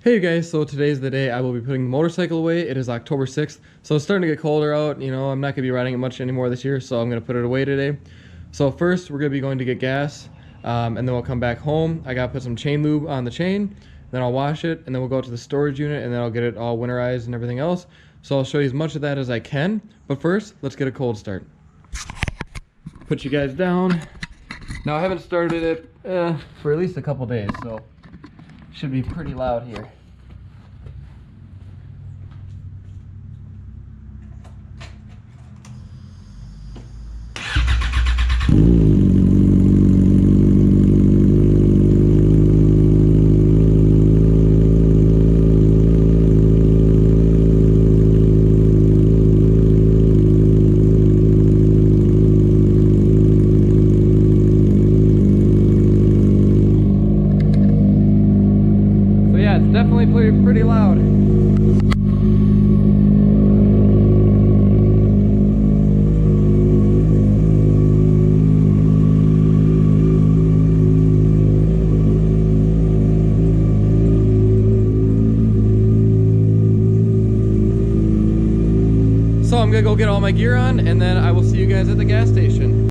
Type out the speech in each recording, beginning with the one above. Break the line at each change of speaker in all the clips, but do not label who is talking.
Hey guys, so today's the day I will be putting the motorcycle away. It is October 6th, so it's starting to get colder out. You know, I'm not going to be riding it much anymore this year, so I'm going to put it away today. So first, we're going to be going to get gas, and then we'll come back home. I got to put some chain lube on the chain, then I'll wash it, and then we'll go to the storage unit, and then I'll get it all winterized and everything else. So I'll show you as much of that as I can, but first, let's get a cold start. Put you guys down. Now I haven't started it for at least a couple days, so should be pretty loud here. It's definitely pretty loud. So I'm gonna go get all my gear on, and then I will see you guys at the gas station.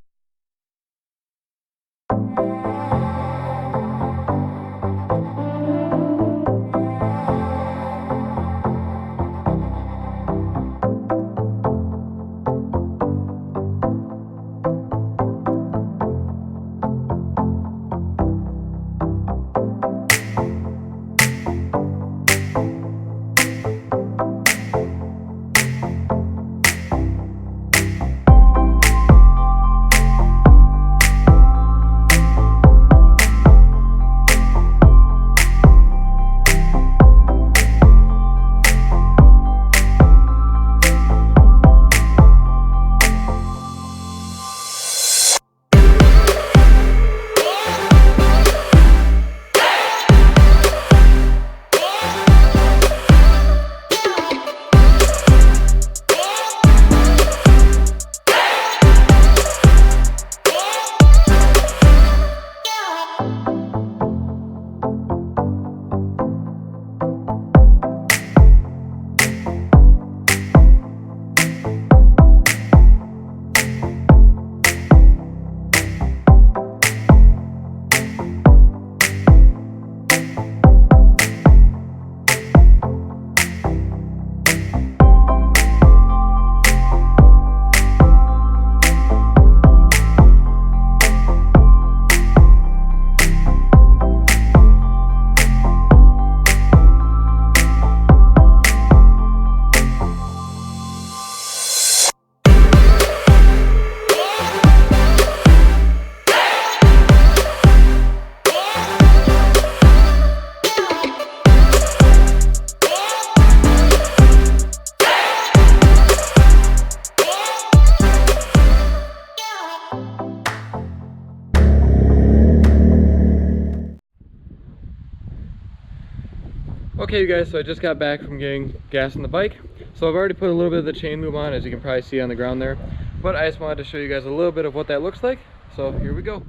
Okay, you guys, so I just got back from getting gas on the bike. So I've already put a little bit of the chain lube on, as you can probably see on the ground there. But I just wanted to show you guys a little bit of what that looks like. So here we go.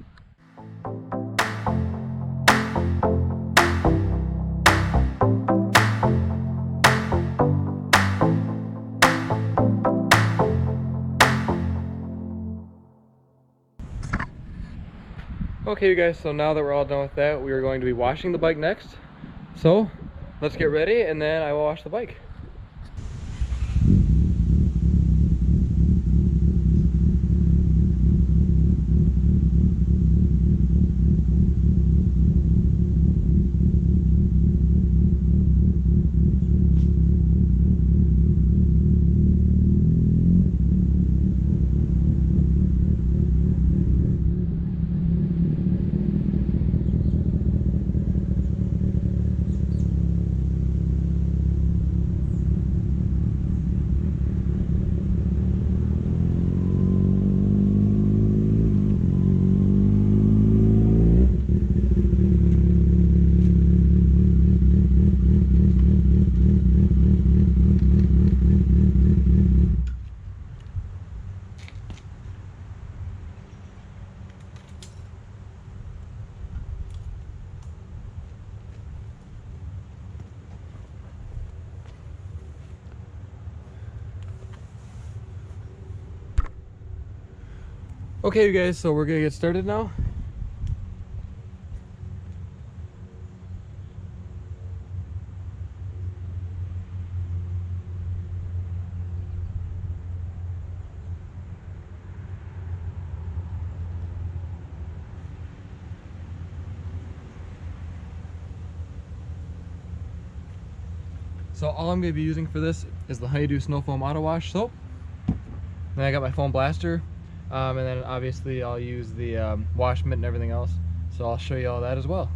Okay, you guys, so now that we're all done with that, we are going to be washing the bike next. So let's get ready, and then I will wash the bike. Okay, you guys, so we're gonna get started now. So all I'm gonna be using for this is the Honeydew Snow Foam Auto Wash soap. Then I got my foam blaster. And then obviously I'll use the wash mitt and everything else. So I'll show you all that as well.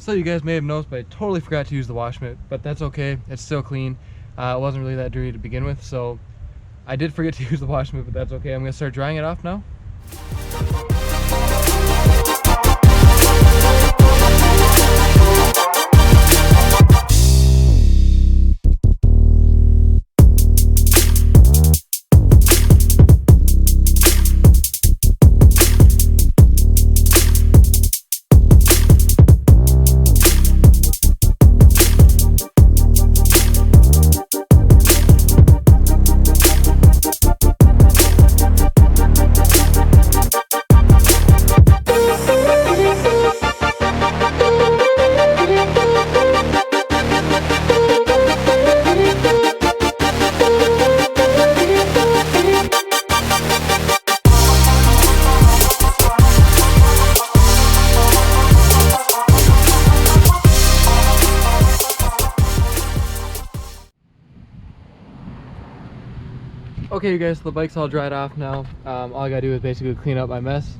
So you guys may have noticed, but I totally forgot to use the wash mitt, but that's okay. It's still clean. It wasn't really that dirty to begin with, so I did forget to use the wash mitt, but that's okay. I'm gonna start drying it off now. Okay, you guys, so the bike's all dried off now. All I gotta do is basically clean up my mess,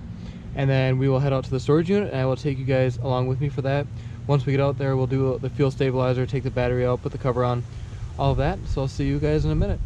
and then we will head out to the storage unit, and I will take you guys along with me for that. Once we get out there, we'll do the fuel stabilizer, take the battery out, put the cover on, all of that. So I'll see you guys in a minute.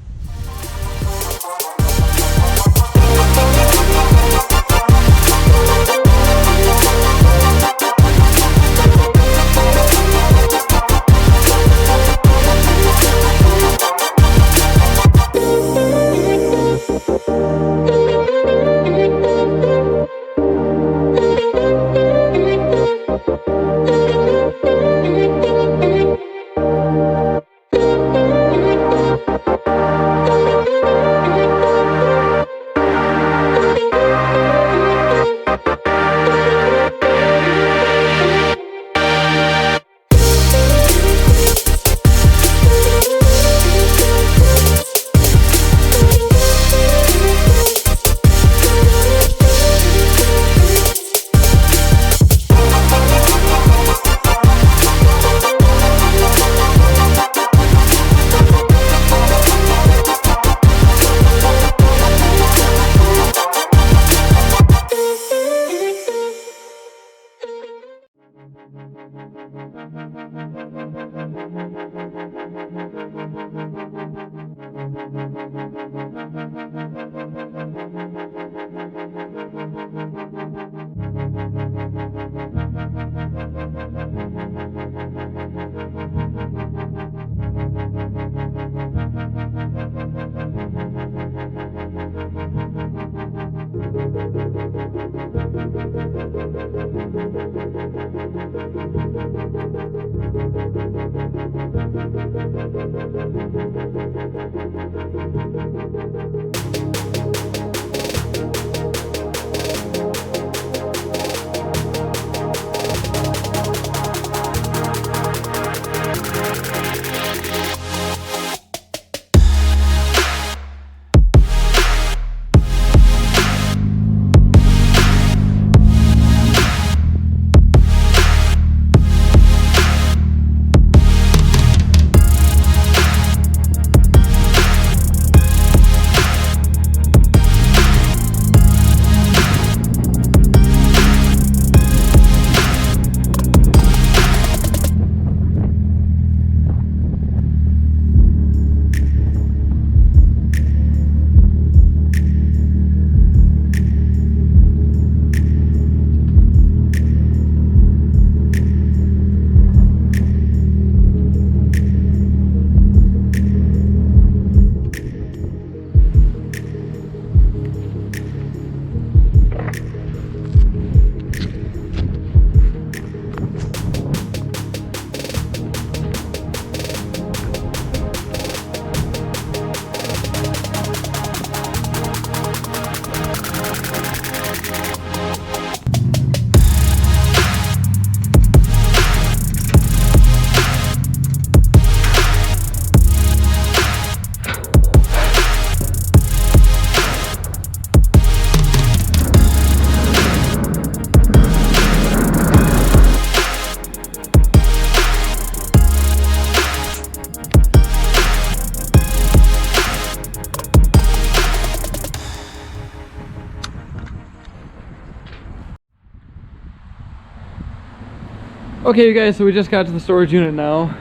Okay, you guys, so we just got to the storage unit now.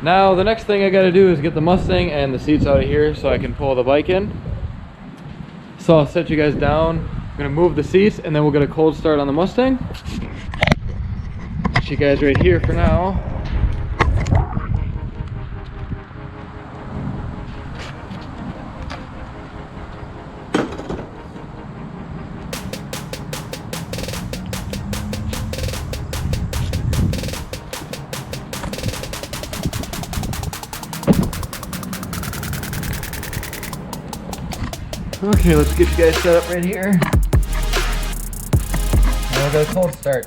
Now, the next thing I gotta do is get the Mustang and the seats out of here so I can pull the bike in. So I'll set you guys down. I'm gonna move the seats and then we'll get a cold start on the Mustang. Put you guys right here for now. Okay, let's get you guys set up right here. Now we'll get a cold start.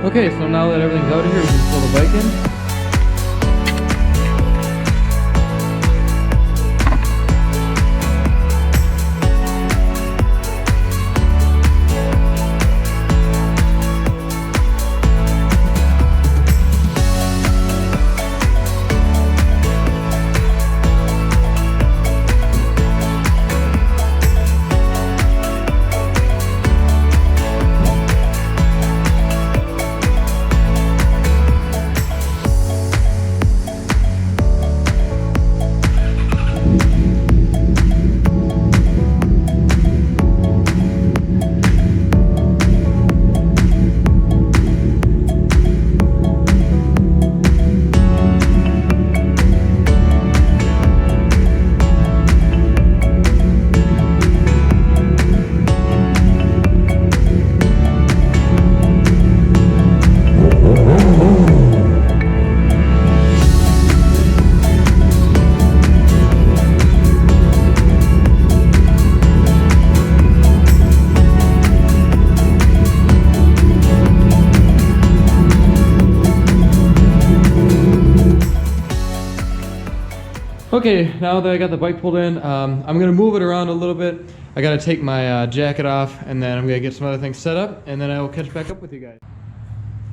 Okay, so now that everything's out of here, we can pull the bike in. Okay, now that I got the bike pulled in, I'm gonna move it around a little bit. I gotta take my jacket off, and then I'm gonna get some other things set up, and then I will catch back up with you guys.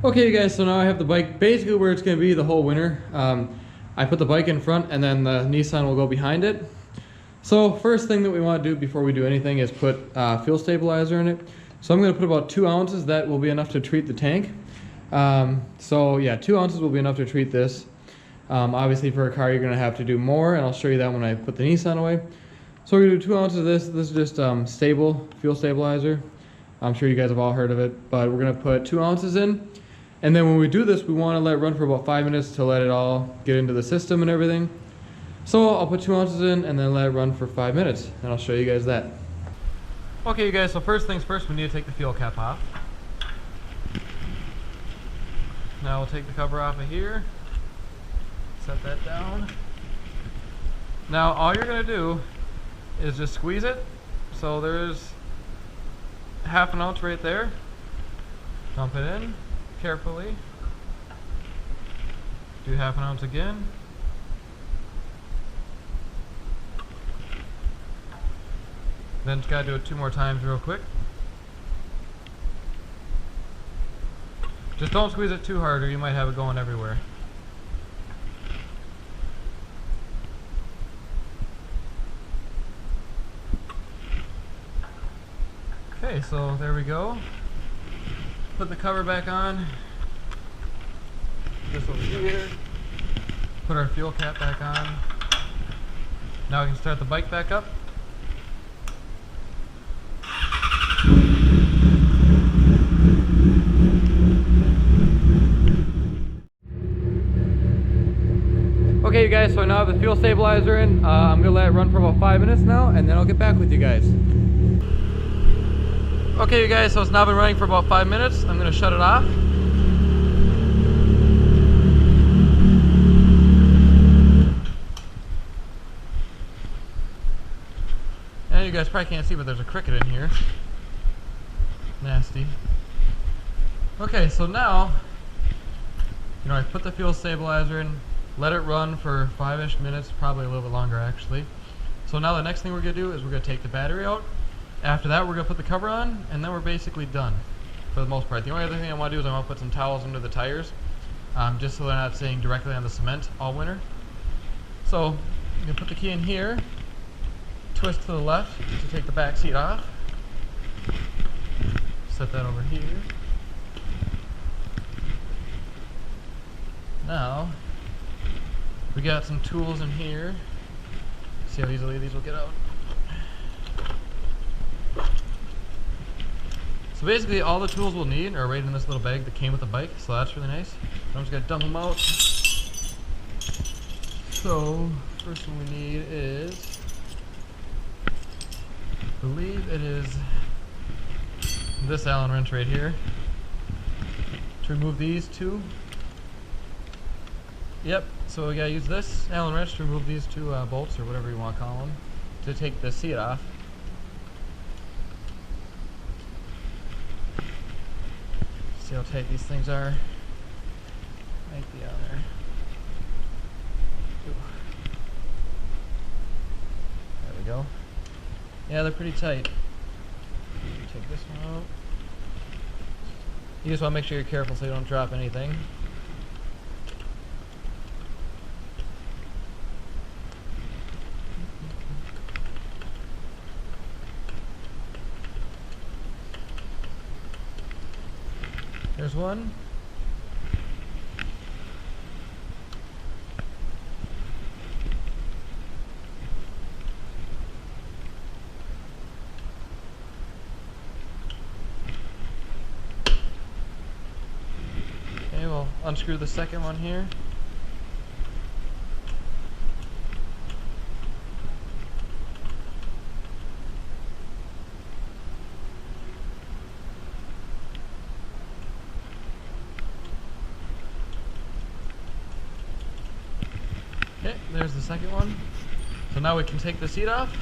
Okay, you guys, so now I have the bike basically where it's gonna be the whole winter. I put the bike in front, and then the Nissan will go behind it. So first thing that we want to do before we do anything is put fuel stabilizer in it. So I'm gonna put about 2 ounces. That will be enough to treat the tank. So yeah, 2 ounces will be enough to treat this. Obviously for a car you're going to have to do more, and I'll show you that when I put the Nissan away. So we're going to do 2 ounces of this. This is just stable fuel stabilizer. I'm sure you guys have all heard of it, but we're going to put 2 ounces in. And then when we do this, we want to let it run for about 5 minutes to let it all get into the system and everything. So I'll put 2 ounces in and then let it run for 5 minutes, and I'll show you guys that. Okay, you guys, so first things first, we need to take the fuel cap off. Now we'll take the cover off of here. Set that down. Now all you're going to do is just squeeze it. So there's half an ounce right there. Dump it in carefully. Do half an ounce again. Then just gotta do it 2 more times real quick. Just don't squeeze it too hard or you might have it going everywhere. Okay, so there we go. Put the cover back on. This over here. Put our fuel cap back on. Now we can start the bike back up. Okay, you guys, so now I have the fuel stabilizer in. I'm gonna let it run for about 5 minutes now, and then I'll get back with you guys. Okay, you guys, so it's now been running for about 5 minutes. I'm gonna shut it off. And you guys probably can't see, but there's a cricket in here. Nasty. Okay, so now, I put the fuel stabilizer in. Let it run for 5-ish minutes, probably a little bit longer actually. So now the next thing we're going to do is we're going to take the battery out. After that we're going to put the cover on, and then we're basically done for the most part. The only other thing I want to do is I want to put some towels under the tires, just so they're not staying directly on the cement all winter. So I'm going to put the key in here, twist to the left to take the back seat off, set that over here. Now we got some tools in here. See how easily these will get out. So basically all the tools we'll need are right in this little bag that came with the bike, so that's really nice. I'm just gonna dump them out. So first one we need is, I believe it is this Allen wrench right here. To remove these two. Yep, so we gotta use this Allen wrench to remove these two bolts, or whatever you want to call them, to take the seat off. See how tight these things are? Might be on there. Ooh. There we go. Yeah, they're pretty tight. Take this one out. You just want to make sure you're careful so you don't drop anything. There's one. Okay, we'll unscrew the second one here. Okay, there's the second one. So now we can take the seat off.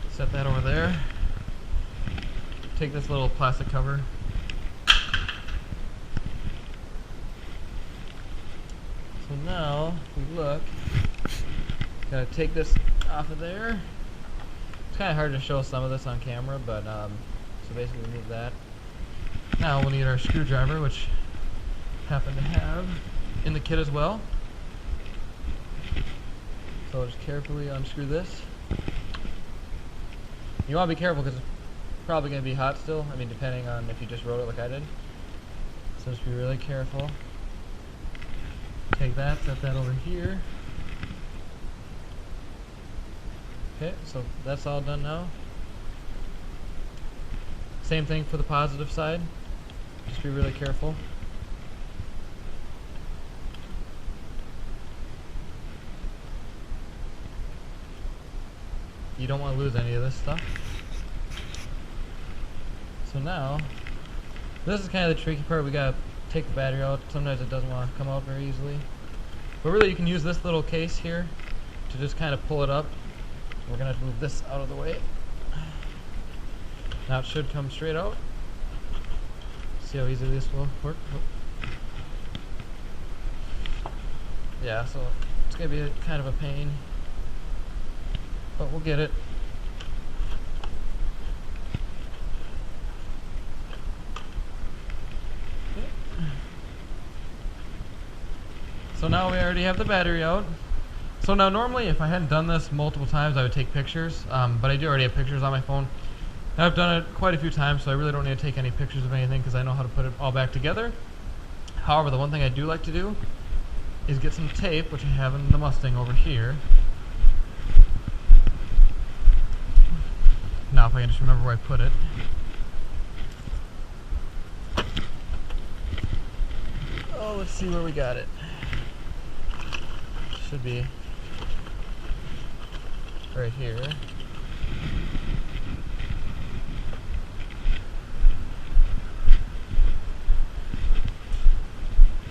Set that over there. Take this little plastic cover. So now, if we look, gotta take this off of there. It's kind of hard to show some of this on camera, but so basically we need that. Now we'll need our screwdriver, which happen to have in the kit as well. So I'll just carefully unscrew this. You want to be careful because it's probably going to be hot still. I mean, depending on if you just rode it like I did. So just be really careful. Take that, set that over here. Okay, so that's all done now. Same thing for the positive side. Just be really careful. You don't want to lose any of this stuff. So now, this is kind of the tricky part. We gotta take the battery out. Sometimes it doesn't want to come out very easily. But really you can use this little case here to just kind of pull it up. We're gonna move this out of the way. Now it should come straight out. See how easy this will work. Yeah, so it's gonna be kind of a pain, but we'll get it. So now we already have the battery out. So now normally if I hadn't done this multiple times I would take pictures, but I do already have pictures on my phone. I've done it quite a few times, so I really don't need to take any pictures of anything because I know how to put it all back together. However, the one thing I do like to do is get some tape, which I have in the Mustang over here. Now if I can just remember where I put it. Oh, let's see where we got it. Should be right here.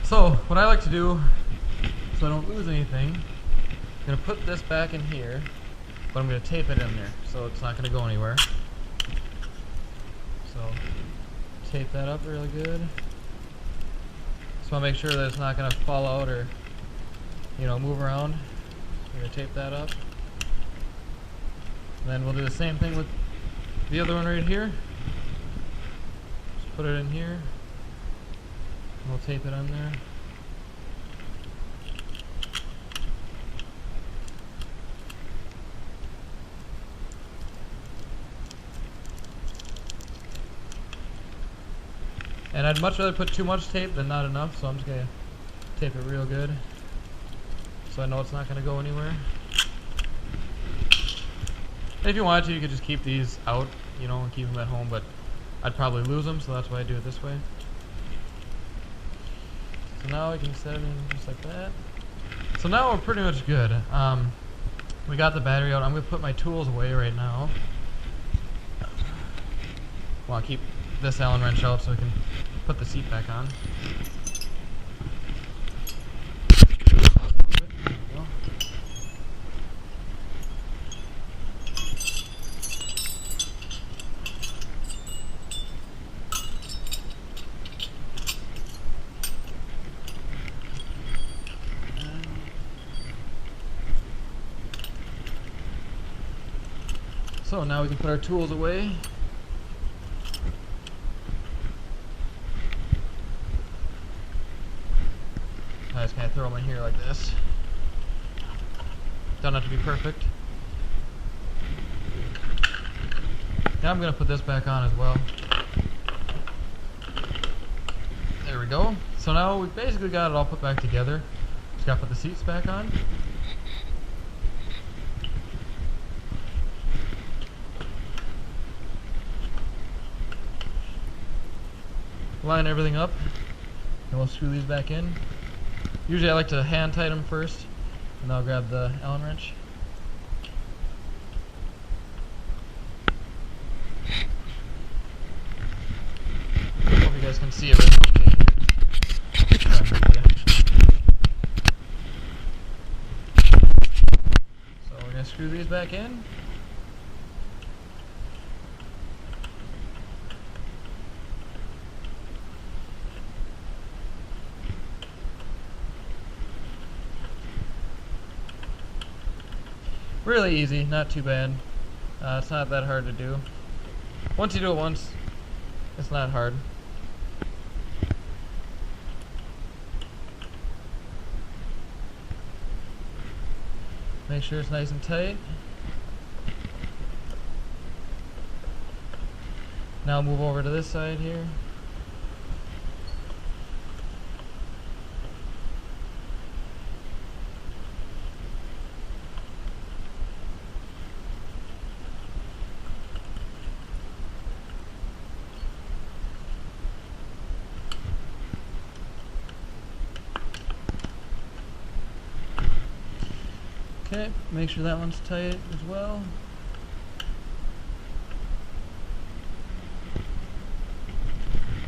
So, what I like to do, so I don't lose anything, I'm going to put this back in here, but I'm going to tape it in there, so it's not going to go anywhere. So, tape that up really good. Just want to make sure that it's not going to fall out or, you know, move around. I'm going to tape that up. And then we'll do the same thing with the other one right here. Just put it in here. We'll tape it on there. And I'd much rather put too much tape than not enough, so I'm just gonna tape it real good so I know it's not gonna go anywhere. And if you wanted to, you could just keep these out, you know, and keep them at home, but I'd probably lose them, so that's why I do it this way. So now we can set it in just like that. So now we're pretty much good. We got the battery out. I'm going to put my tools away right now. Well, I'll keep this Allen wrench out so we can put the seat back on. So now we can put our tools away. I just kind of throw them in here like this. Don't have to be perfect. Now I'm going to put this back on as well. There we go. So now we basically got it all put back together. Just got to put the seats back on. Line everything up, and we'll screw these back in. Usually I like to hand tighten them first, and then I'll grab the Allen wrench. Hope you guys can see everything okay. So we're going to screw these back in. Really easy, not too bad. It's not that hard to do. Once you do it once, it's not hard. Make sure it's nice and tight. Now move over to this side here. Okay, make sure that one's tight as well.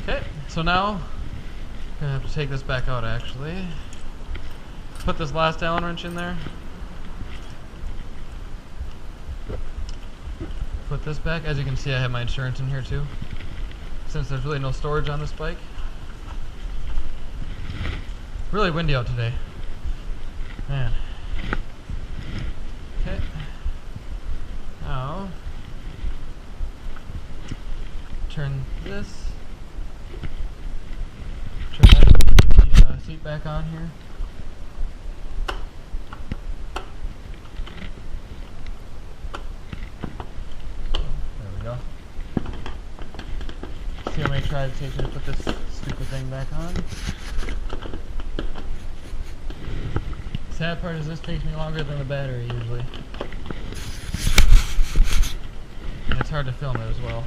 Okay, so now I'm gonna have to take this back out actually. Put this last Allen wrench in there. Put this back. As you can see, I have my insurance in here too, since there's really no storage on this bike. Really windy out today. Man. Okay. Now, turn this. Turn that seat back on here. There we go. See how many tries it takes me to put this stupid thing back on. Sad part is this takes me longer than the battery usually. And it's hard to film it as well.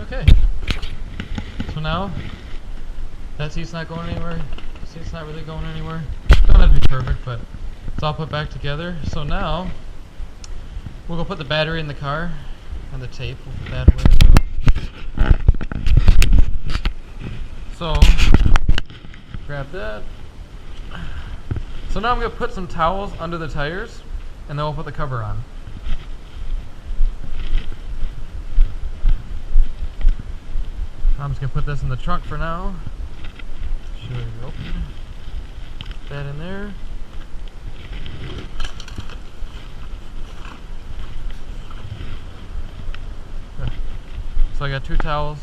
Okay. So now, that seat's not going anywhere. The seat's not really going anywhere. Don't have to be perfect, but it's all put back together. So now, we'll go put the battery in the car and the tape. We'll put that away as well. So, grab that. So now I'm going to put some towels under the tires and then we'll put the cover on. I'm just going to put this in the trunk for now. Should we open that in there? Okay. So I got 2 towels.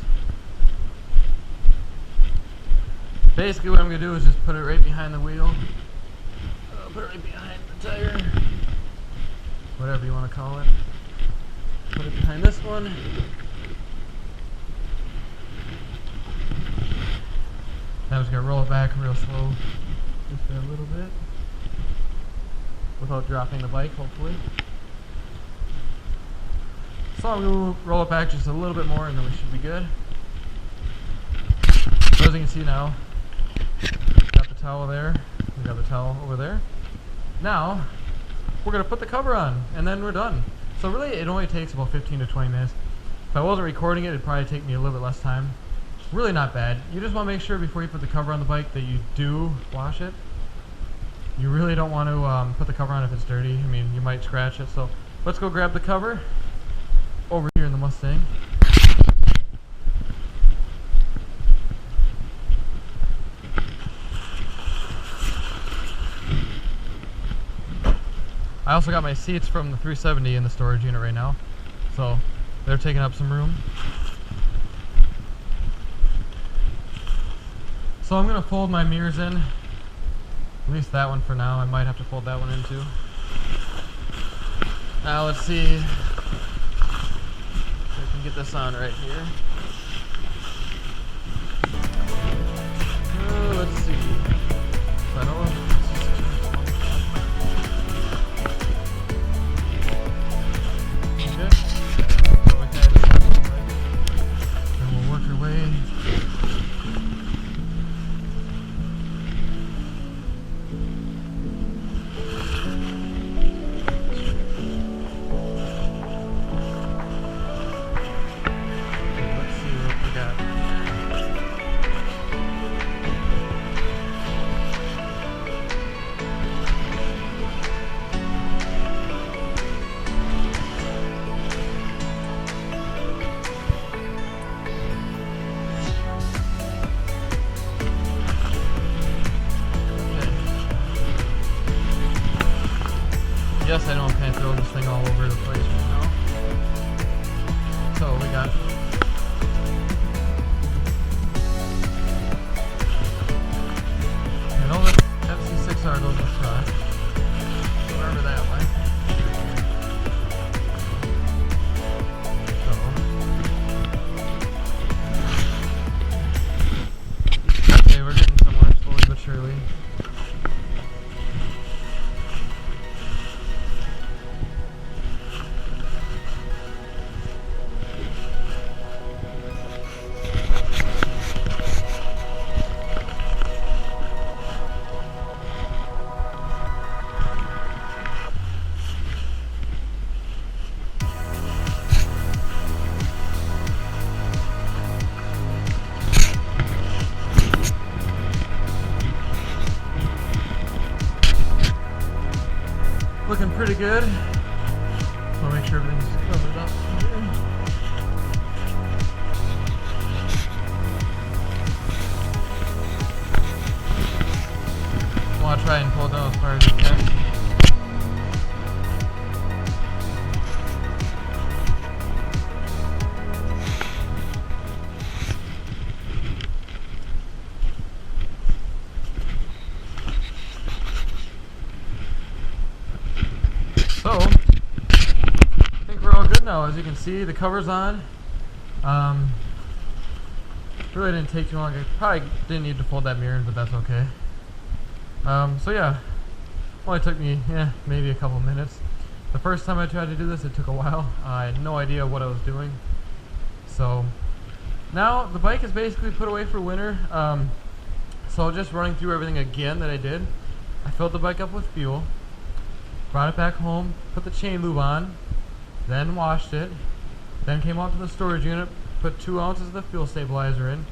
Basically what I'm going to do is just put it right behind the wheel. Put it right behind the tire. Whatever you want to call it. Put it behind this one. Now I'm just going to roll it back real slow. Just a little bit. Without dropping the bike, hopefully. So I'm going to roll it back just a little bit more and then we should be good. So as you can see now, got the towel there. We got the towel over there. Now, we're going to put the cover on and then we're done. So really it only takes about 15 to 20 minutes. If I wasn't recording it, it'd probably take me a little bit less time. Really not bad. You just want to make sure before you put the cover on the bike that you do wash it. You really don't want to put the cover on if it's dirty. I mean, you might scratch it. So let's go grab the cover over here in the Mustang. I also got my seats from the 370 in the storage unit right now. So they're taking up some room. So I'm going to fold my mirrors in, at least that one for now. I might have to fold that one in too. Now let's see if I can get this on right here. Let's see. So I don't know. Okay. So we kind of just have to and we'll work our way. Yes, I know I'm kind of throwing this thing all over the place right now. So we got and all the FZ6R goes in front. Remember that one. So okay, we're getting somewhere slowly but surely. Looking pretty good. Just want to make sure everything's covered up here. I want to try and pull it down as far as you can. So, I think we're all good now. As you can see, the cover's on. Really didn't take too long. I probably didn't need to fold that mirror in, but that's okay. So yeah, only took me maybe a couple minutes. The first time I tried to do this, it took a while. I had no idea what I was doing. So now the bike is basically put away for winter. So just running through everything again that I did. I filled the bike up with fuel, brought it back home, put the chain lube on, then washed it, then came out to the storage unit, put 2 ounces of the fuel stabilizer in,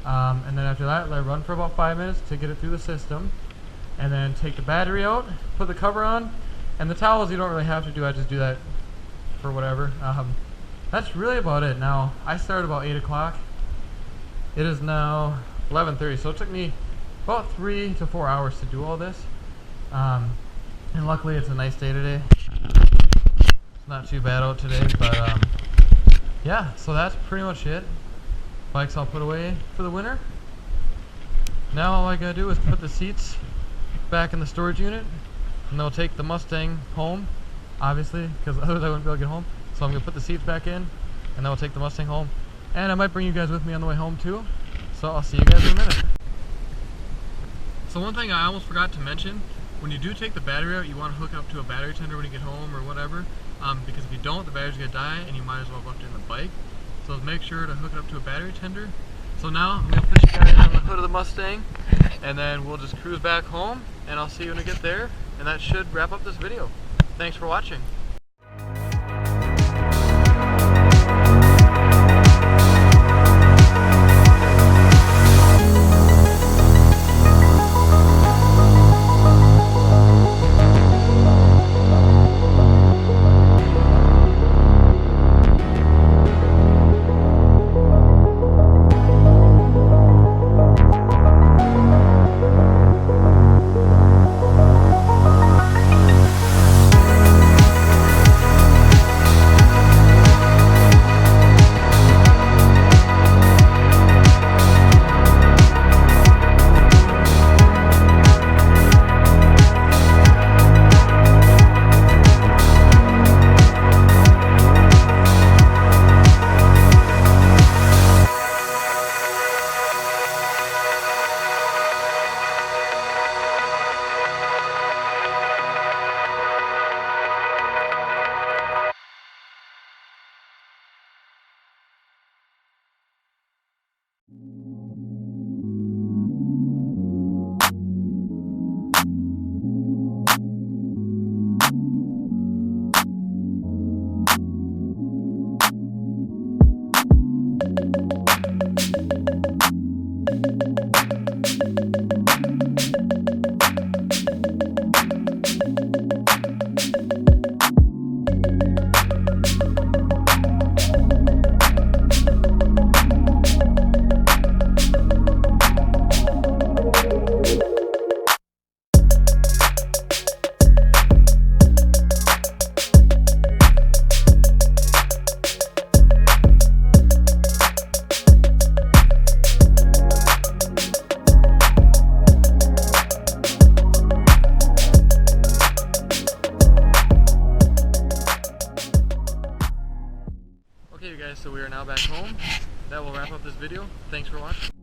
and then after that I run for about 5 minutes to get it through the system, and then take the battery out, put the cover on, and the towels you don't really have to do. I just do that for whatever. That's really about it. Now I started about 8 o'clock. It is now 11:30, so it took me about 3 to 4 hours to do all this, and luckily it's a nice day today. It's not too bad out today, but yeah, so that's pretty much it. Bike's all put away for the winter. Now all I gotta do is put the seats back in the storage unit, and they'll take the Mustang home, obviously, because otherwise I wouldn't be able to get home. So I'm gonna put the seats back in, and then we'll take the Mustang home. And I might bring you guys with me on the way home too. So I'll see you guys in a minute. So one thing I almost forgot to mention, when you do take the battery out, you want to hook up to a battery tender when you get home or whatever, because if you don't, the battery's gonna die and you might as well have left it in the bike. So make sure to hook it up to a battery tender. So now I'm gonna put you guys on the hood of the Mustang, and then we'll just cruise back home, and I'll see you when I get there, and that should wrap up this video. Thanks for watching. Okay, you guys, so we are now back home. That will wrap up this video. Thanks for watching.